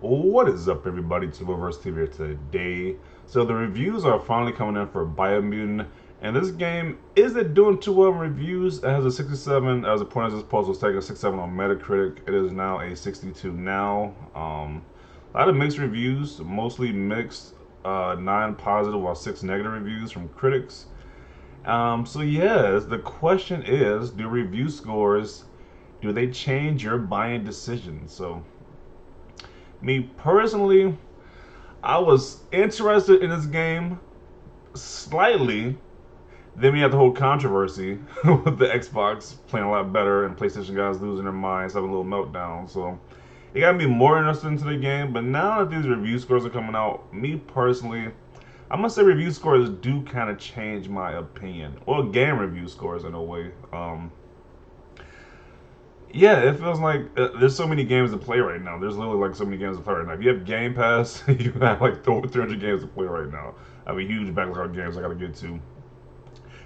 What is up, everybody? It's Reverse TV here today. So the reviews are finally coming in for Biomutant, and this game isn't doing too well in reviews. It has a 67 as a point of this post was taking a 67 on Metacritic. It is now a 62 now. A lot of mixed reviews, mostly mixed, 9 positive while 6 negative reviews from critics. So yeah, the question is, do review scores do they change your buying decisions? So me personally, I was interested in this game slightly. Then we had the whole controversy with the Xbox playing a lot better and PlayStation guys losing their minds, having a little meltdown. So it got me more interested into the game. But now that these review scores are coming out, me personally, I must say review scores do kind of change my opinion. Well, game review scores in a way. Yeah, it feels like there's so many games to play right now. There's literally like so many games to play right now. If you have Game Pass, you have like over 300 games to play right now. I have a huge backlog of games I gotta get to.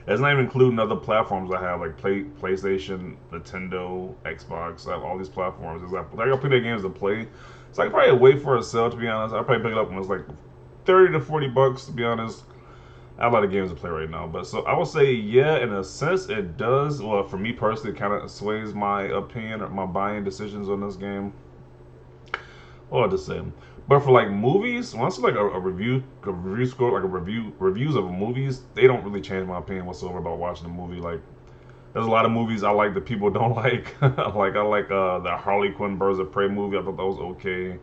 That's not even including other platforms I have like PlayStation, Nintendo, Xbox. I have all these platforms. I got plenty of games to play. So I could probably wait for a sale to be honest. I'll probably pick it up when it's like 30 to 40 bucks to be honest. I have a lot of games to play right now, but so I would say yeah, in a sense it does. Well, for me personally, it kind of sways my opinion or my buying decisions on this game. Or the same. But for like movies, once like a review score, like a reviews of movies, they don't really change my opinion whatsoever about watching a movie. Like there's a lot of movies I like that people don't like. I like the Harley Quinn Birds of Prey movie. I thought that was okay.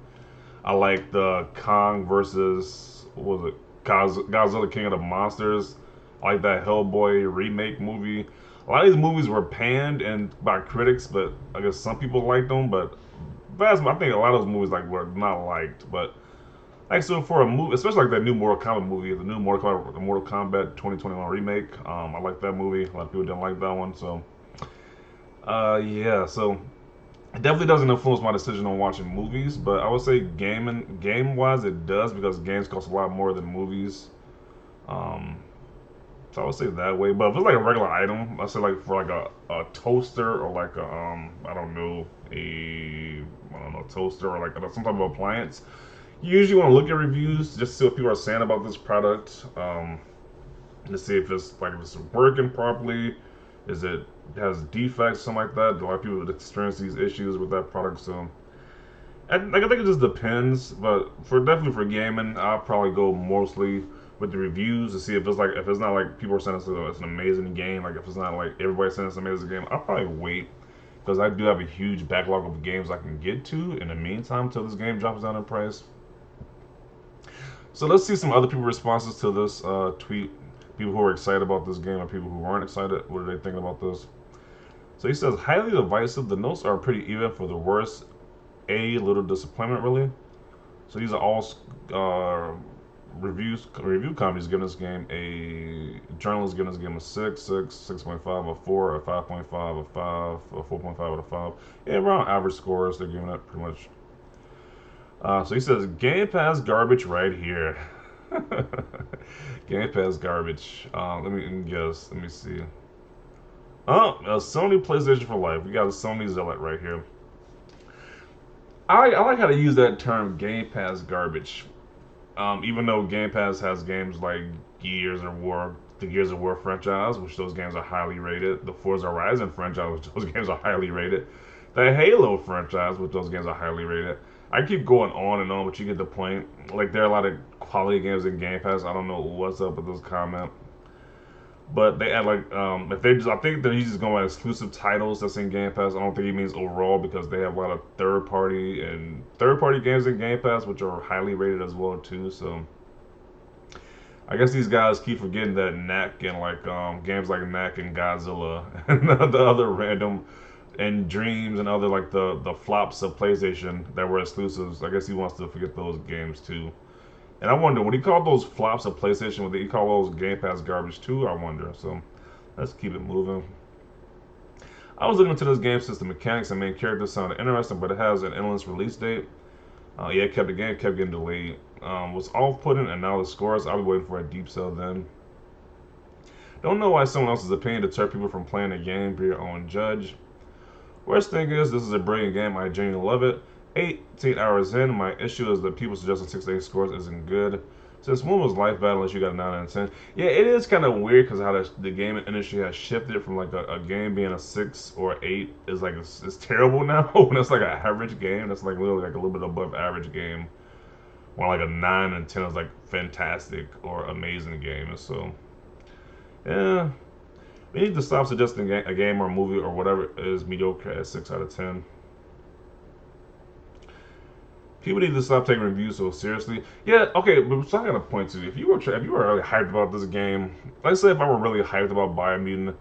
I like the Kong versus what was it Godzilla King of the Monsters. I like that Hellboy remake movie. A lot of these movies were panned and by critics, but I guess some people liked them. But I think a lot of those movies like were not liked. But like so for a movie, especially like that new Mortal Kombat movie, the new Mortal Kombat 2021 remake. I like that movie. A lot of people didn't like that one. So yeah, so it definitely doesn't influence my decision on watching movies, but I would say game wise it does because games cost a lot more than movies. Um, so I would say that way. But if it's like a regular item, let's say like for like a toaster or like a I don't know toaster or like some type of appliance, you usually want to look at reviews just to see what people are saying about this product. To see if it's like if it's working properly, is it has defects, something like that. A lot of people that experience these issues with that product, so I think it just depends. But for definitely for gaming, I'll probably go mostly with the reviews to see if it's like if it's not like people are saying it's an amazing game. Like if it's not like everybody saying it's an amazing game, I'll probably wait because I do have a huge backlog of games I can get to in the meantime till this game drops down in price. So let's see some other people's responses to this tweet. People who are excited about this game and people who aren't excited. What are they thinking about this? So he says, highly divisive. The notes are pretty even for the worst. A little disappointment, really. So these are all review companies giving this game a journalist giving this game a 6.5, a 4, a 5.5, a 5, a 4.5, and a 5. Yeah, around average scores. They're giving it pretty much. So he says, Game Pass garbage right here. Game Pass garbage. Let me guess. Let me see. Oh, Sony PlayStation for life. We got a Sony zealot right here. I like how to use that term, Game Pass garbage. Even though Game Pass has games like the Gears of War franchise, which those games are highly rated, the Forza Horizon franchise, which those games are highly rated, the Halo franchise, which those games are highly rated. I keep going on and on, but you get the point. Like there are a lot of quality games in Game Pass. I don't know what's up with this comment. But they add like if they just I think they're just going by exclusive titles that's in Game Pass. I don't think he means overall because they have a lot of third party games in Game Pass which are highly rated as well too. So I guess these guys keep forgetting that Knack and like games like Knack and Godzilla and the other random and Dreams and other like the flops of PlayStation that were exclusives. I guess he wants to forget those games too. And I wonder, would he call those flops of PlayStation? Would he call those Game Pass garbage too? I wonder. So let's keep it moving. I was looking into this game system mechanics and main characters sounded interesting, but it has an endless release date. Yeah, the game kept getting delayed. Was off-putting, and now the scores. I'll be waiting for a deep sell then. Don't know why someone else's opinion deter people from playing a game. Be your own judge. Worst thing is, this is a brilliant game. I genuinely love it. 18 hours in, my issue is that people suggesting 6 to 8 scores isn't good. Since when was life bad unless you got a 9 out of 10? Yeah, it is kind of weird because how the game industry has shifted from like a game being a 6 or 8 is like it's terrible now when it's like an average game. That's like literally like a little bit above average game. While like a 9 and 10 is like fantastic or amazing game. And so, yeah, we need to stop suggesting a game or a movie or whatever is mediocre at 6 out of 10. People need to stop taking reviews so seriously. Yeah, okay, but so I got a point too. If you were really hyped about this game, let's say if I were really hyped about Biomutant,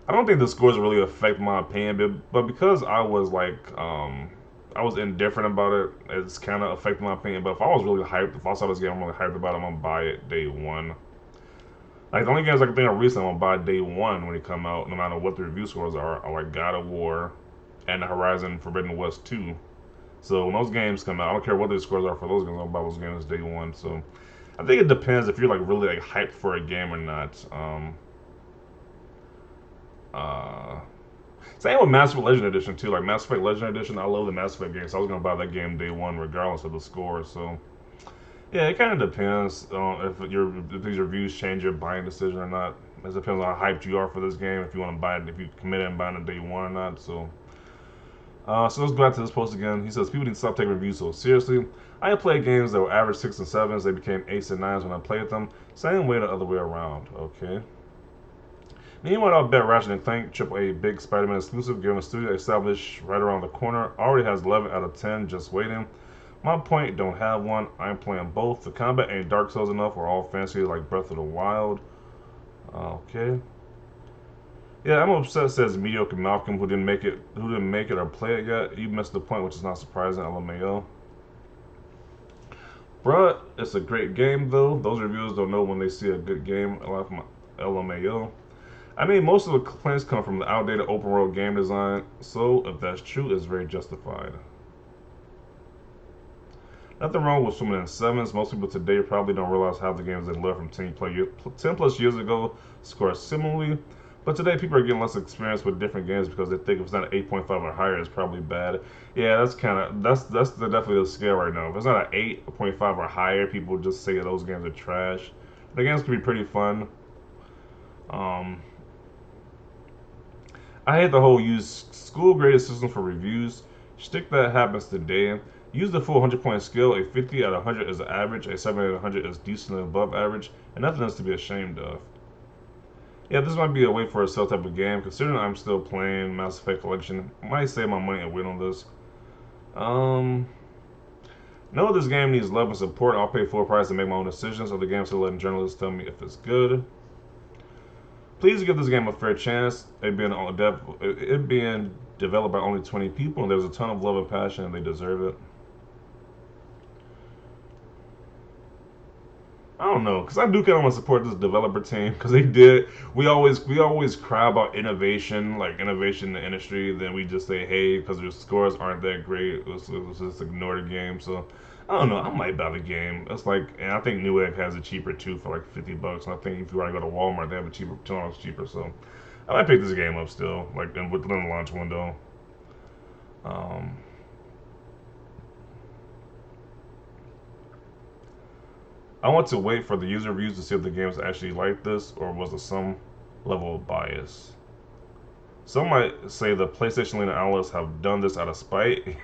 I don't think the scores really affect my opinion, but because I was like, I was indifferent about it, it's kind of affected my opinion. But if I was really hyped, if I saw this game, I'm really hyped about it, I'm gonna buy it day one. Like the only games I can think of recently, I'm gonna buy day one when they come out, no matter what the review scores are like God of War and the Horizon Forbidden West 2. So when those games come out, I don't care what the scores are for those games. I'll buy those games day one. So I think it depends if you're like really like hyped for a game or not. Uh, Same with Mass Effect Legend Edition too. Like Mass Effect Legend Edition, I love the Mass Effect game, so I was gonna buy that game day one regardless of the score. So yeah, it kind of depends if these reviews change your buying decision or not. It depends on how hyped you are for this game. If you want to buy it, if you commit and buying it day one or not. So let's go back to this post again. He says, people need to stop taking reviews so seriously. I have played games that were average 6 and 7s. They became 8s and 9s when I played them. Same way the other way around. Okay. Meanwhile, I'll bet Ratchet and Clank, AAA big Spider-Man exclusive, given the studio established right around the corner, already has 11 out of 10 just waiting. My point, don't have one. I'm playing both. The combat ain't Dark Souls enough or all fancy like Breath of the Wild. Okay. Yeah, I'm upset. Says mediocre Malcolm, who didn't make it or play it yet. You missed the point, which is not surprising. LMAO. Bruh, it's a great game though. Those reviewers don't know when they see a good game. LMAO. I mean, most of the complaints come from the outdated open world game design. So if that's true, it's very justified. Nothing wrong with swimming in sevens. Most people today probably don't realize how the games they loved from 10 plus years ago score similarly. But today people are getting less experience with different games because they think if it's not an 8.5 or higher, it's probably bad. Yeah, that's definitely the scale right now. If it's not an 8.5 or higher, people just say those games are trash. The games can be pretty fun. I hate the whole use school graded system for reviews. Stick that happens today. Use the full 100-point scale. A 50 out of 100 is the average. A 7 out of 100 is decently above average, and nothing else to be ashamed of. Yeah, this might be a wait for a sale type of game. Considering I'm still playing Mass Effect Collection, I might save my money and wait on this. Know this game needs love and support. I'll pay full price and make my own decisions. Other games, still letting journalists tell me if it's good. Please give this game a fair chance. It being developed by only 20 people, and there's a ton of love and passion, and they deserve it. I don't know, because I do kind of want to support this developer team because they did. We always cry about innovation, like innovation in the industry. Then we just say, hey, because their scores aren't that great, let's just ignore the game. So I don't know. I might buy the game. It's like, and I think Newegg has it cheaper too for like $50. And I think if you want to go to Walmart, they have it cheaper, $2 cheaper. So I might pick this game up still, like within the launch window. Um, I want to wait for the user reviews to see if the game is actually like this or was there some level of bias. Some might say the PlayStation Leader analysts have done this out of spite.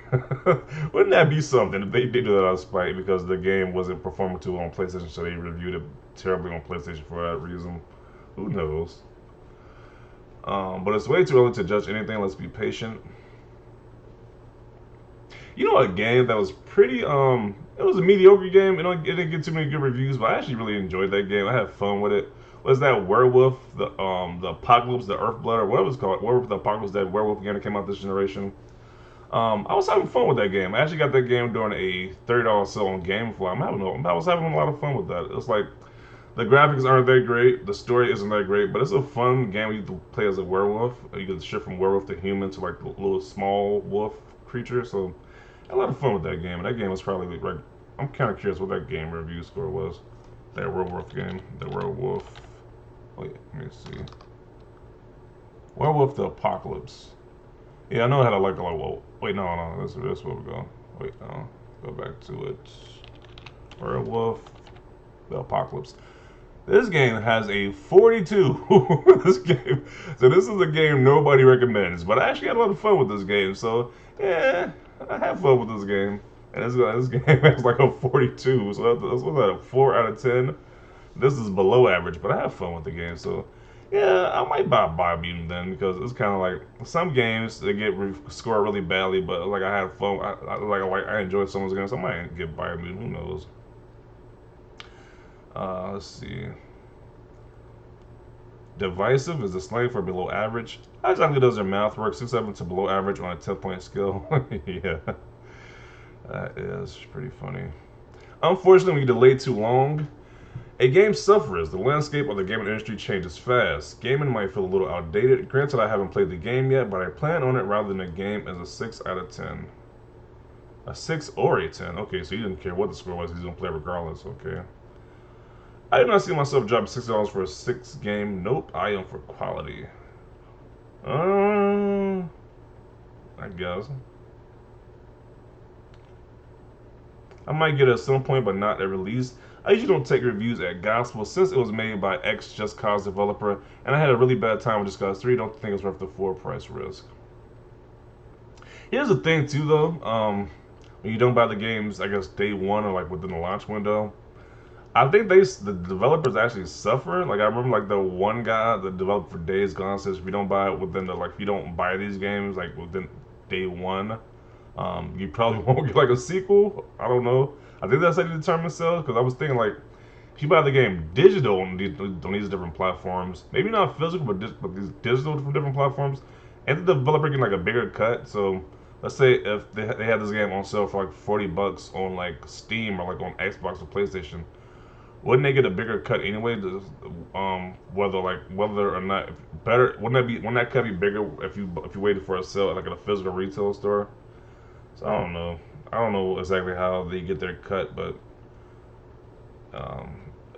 Wouldn't that be something if they did do that out of spite because the game wasn't performing too well on PlayStation, so they reviewed it terribly on PlayStation for that reason? Who knows? But it's way too early to judge anything. Let's be patient. You know, a game that was pretty it was a mediocre game. It didn't get too many good reviews, but I actually really enjoyed that game. I had fun with it. Was that Werewolf, the Apocalypse, the Earthblood, or whatever it's called? Werewolf, the Apocalypse, that werewolf game that came out this generation. I was having fun with that game. I actually got that game during a $30 sale on GameFly. I was having a lot of fun with that. It's like the graphics aren't that great, the story isn't that great, but it's a fun game. You can play as a werewolf. You can shift from werewolf to human to like the little small wolf creature. So I had a lot of fun with that game. And that game was probably like, I'm kind of curious what that game review score was. That werewolf game, the werewolf. Wait, let me see. Werewolf the Apocalypse. Yeah, I know how to like a lot. Whoa. Wait, no, that's where we go. Wait, go back to it. Werewolf, the Apocalypse. This game has a 42. This game, so this is a game nobody recommends. But I actually had a lot of fun with this game. So yeah, I have fun with this game. And this game has like a 42. So that's what's that, a 4 out of 10. This is below average, but I have fun with the game. So yeah, I might buy Biomutant then because it's kind of like some games they get scored really badly, but like I had fun. I enjoyed someone's game, so I might get Biomutant. Who knows? Let's see. Divisive is a slang for below average. How exactly does their math work? 6-7 to below average on a 10-point scale. Yeah, that is pretty funny. Unfortunately, when you delay too long, a game suffers. The landscape of the gaming industry changes fast. Gaming might feel a little outdated. Granted, I haven't played the game yet, but I plan on it rather than a game as a 6 out of 10. A 6 or a 10. Okay, so you didn't care what the score was. He's going to play regardless. Okay. I do not see myself dropping $60 for a 6 game. Nope, I am for quality. I guess. I might get it at some point, but not at release. I usually don't take reviews at gospel since it was made by ex Just Cause developer, and I had a really bad time with Just Cause 3. Don't think it's worth the full price risk. Here's the thing too, though. When you don't buy the games, I guess day one or like within the launch window, I think the developers actually suffer. Like I remember like the one guy that developed for Days Gone says if you don't buy it within the if you don't buy these games like within day one, you probably won't get like a sequel. I don't know. I think that's how you determine sales because I was thinking like if you buy the game digital on these different platforms, maybe not physical but these digital from different platforms, and the developer getting like a bigger cut. So let's say if they had this game on sale for like $40 on like Steam or like on Xbox or PlayStation. Wouldn't they get a bigger cut anyway? Whether or not better wouldn't that cut be bigger if you waited for a sale like at a physical retail store? So I don't know. I don't know exactly how they get their cut, but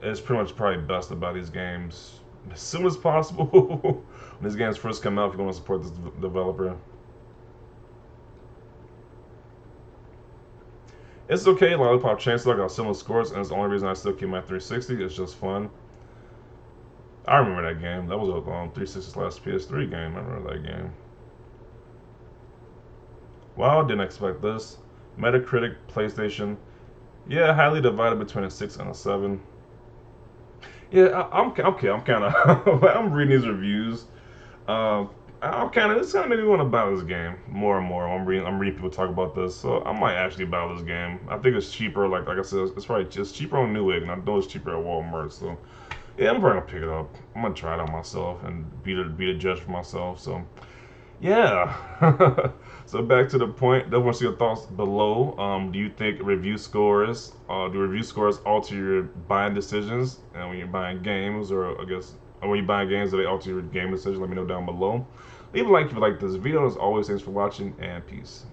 it's pretty much probably best to buy these games as soon as possible when these games first come out if you want to support this developer. It's okay, Lollipop Chainsaw got similar scores, and it's the only reason I still keep my 360. It's just fun. I remember that game. That was a 360/PS3 game. I remember that game. Wow, didn't expect this. Metacritic, PlayStation. Yeah, highly divided between a 6 and a 7. Yeah, I'm okay. I'm kind of I'm reading these reviews. Uh, it's kind of made me want to buy this game more and more. I'm reading people talk about this, so I might actually buy this game. I think it's cheaper. Like I said, it's probably just cheaper on Newegg, and I know it's cheaper at Walmart. So yeah, I'm probably gonna pick it up. I'm gonna try it out myself and be the judge for myself. So yeah. So back to the point. Definitely want to see your thoughts below. Do you think do review scores alter your buying decisions? And when you're buying games, or I guess when you buy games, do they alter your game decision? Let me know down below. Leave a like if you like this video. As always, thanks for watching and peace.